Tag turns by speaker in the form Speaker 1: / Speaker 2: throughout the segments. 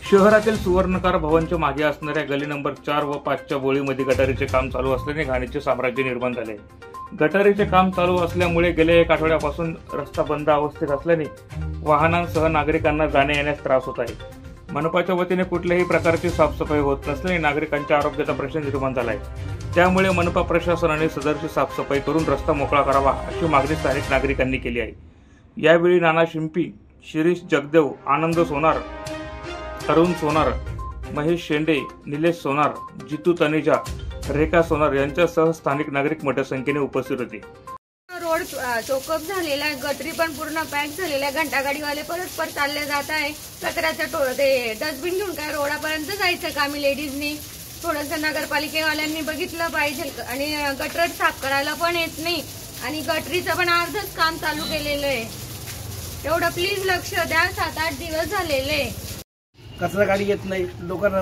Speaker 1: शहरातील सुवर्णकार भवनच्या मागे असणाऱ्या गली नंबर 4 व 5च्या बोळीमध्ये गटारीचे काम चालू असल्याने घाणीचे साम्राज्य निर्माण झाले। गटारीचे काम चालू असल्यामुळे गेल्या 1 आठवड्यापासून रस्ता बंद अवस्थेत असल्याने वाहनांसह नागरिकांना जाण्या येण्यास त्रास होत आहे। मनपाच्या वतीने कुठल्याही प्रकारची साफसफाई होत नसल्याने नागरिकांच्या आरोग्याचा प्रश्न निर्माण झाला आहे। त्यामुळे मनपा प्रशासनाने सदरची साफसफाई करून रस्ता मोकळा करावा अशी मागणी स्थानिक नागरिकांनी केली आहे। यावेळी नाना शिंपी, शिरीष जगदेव, आनंद सोनार, अरुण सोनार, महेश शेंडे, निलेश सोनार, जितू तनेजा, रेखा सोनार यांच्यासह स्थानिक नागरिक मोठ्या संख्येने उपस्थित होते।
Speaker 2: रोड चोकअप झालेला आहे, गटरी पण पूर्ण पॅक झालेला आहे, घंटागाडीवाले परस्पर चालले जात आहे। कचऱ्याचं ते डस्टबिन घेऊन काय रोडापर्यंत जायचं का? आम्ही लेडीजनी थोडंसं नगरपालिकेवाल्यांनी बघितलं पाहिजे आणि गटर साफ करायला पण येत नाही आणि गटरीचं पण अर्धच काम चालू केलेलं आहे। एवढं प्लीज लक्ष द्या। 7-8 दिवस झालेले
Speaker 3: कचरा गाडी येत नाही, लोकांना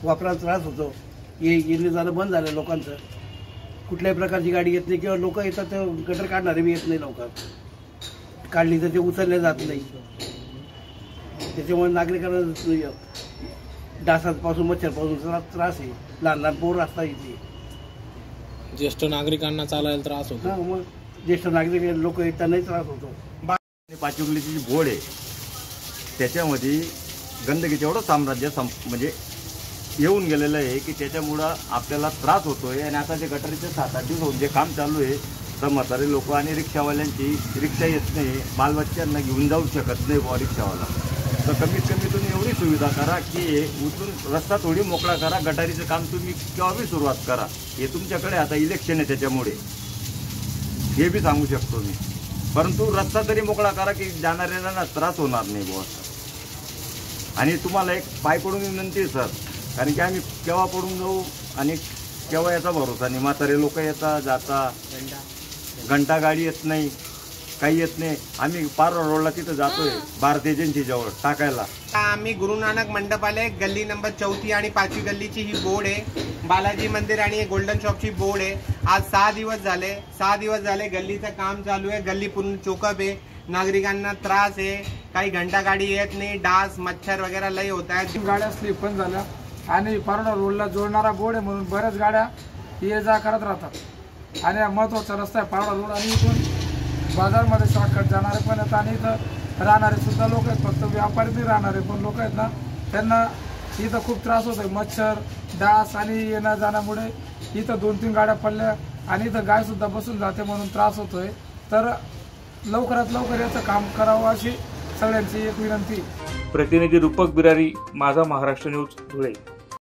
Speaker 3: वापरायला त्रास होतो। येणे जाणं बंद झालं लोकांचं। कुठल्याही प्रकारची गाडी येत नाही किंवा लोक येतात तर गटर काढणारे बी येत नाही। लवकर काढली तर ते उचलले जात नाही। त्याच्यामुळे नागरिकांना डासापासून मच्छरपासून त्रास आहे। लहान लहान पोरं असतात इथे,
Speaker 4: ज्येष्ठ नागरिकांना चालायला त्रास होतो।
Speaker 3: मग ज्येष्ठ नागरिक लोक येतानाही त्रास होतो।
Speaker 5: पाचुगलीची जी बोर्ड आहे त्याच्यामध्ये गंदगीचं एवढं साम्राज्य म्हणजे येऊन गेलेलं आहे की त्याच्यामुळं आपल्याला त्रास होतोय। आणि आता जे गटारीचे 7-8 दिवस होऊन जे काम चालू आहे तर म्हातारे लोक आणि रिक्षावाल्यांची रिक्षा येत नाही, बालबच्च्यांना घेऊन जाऊ शकत नाही बुवा रिक्षावाला। तर कमीत कमी तुम्ही एवढी सुविधा करा की उचलून रस्ता थोडी मोकळा करा। गटारीचं काम तुम्ही केव्हा बी सुरुवात करा। हे तुमच्याकडे आता इलेक्शन आहे त्याच्यामुळे हे बी सांगू शकतो मी, परंतु रस्ता तरी मोकळा करा की जाणाऱ्यांना त्रास होणार नाही बुवा। आणि तुम्हाला एक पाय पडून विनंती आहे सर, कारण की आम्ही केव्हा पडून जाऊ आणि केव्हा याचा भरोसा नाही। म्हातारे लोक येतात जाता, घंटा गाडी येत नाही, काही येत नाही। आम्ही पार रोडला तिथं जातोय भारत एजन्सी जवळ टाकायला।
Speaker 6: आम्ही गुरु नानक मंडपाला गल्ली नंबर 4 आणि 5 गल्लीची ही बोर्ड आहे। बालाजी मंदिर आणि गोल्डन शॉपची बोर्ड आहे। आज 6 दिवस झाले गल्लीचं काम चालू आहे। गल्ली पूर्ण चोकअप आहे, नागरिकांना त्रास आहे, काही घंटा गाडी येत नाही, डास मच्छर वगैरे लई होत आहेत।
Speaker 7: गाड्या स्लिप पण झाल्या आणि पारोडा रोडला जोडणारा बोर्ड आहे म्हणून बऱ्याच गाड्या ये जा करत राहतात। आणि महत्वाचा रस्ता आहे पारोडा रोड आणि इथून बाजारमध्ये शॉर्टकट जाणारे पण आहेत आणि इथं राहणारे सुद्धा लोक आहेत। फक्त व्यापारी नाही राहणारे पण लोक आहेत ना, त्यांना इथं खूप त्रास होतोय। मच्छर, डास आणि येण्या जाण्यामुळे इथं 2-3 गाड्या पडल्या आणि इथं गाय सुद्धा बसून जाते म्हणून त्रास होतोय। तर लवकरात लवकर याचं काम करावं अशी सगळ्यांची एक विनंती।
Speaker 1: प्रतिनिधी रूपक बिरारी, माझा महाराष्ट्र न्यूज, धुळे।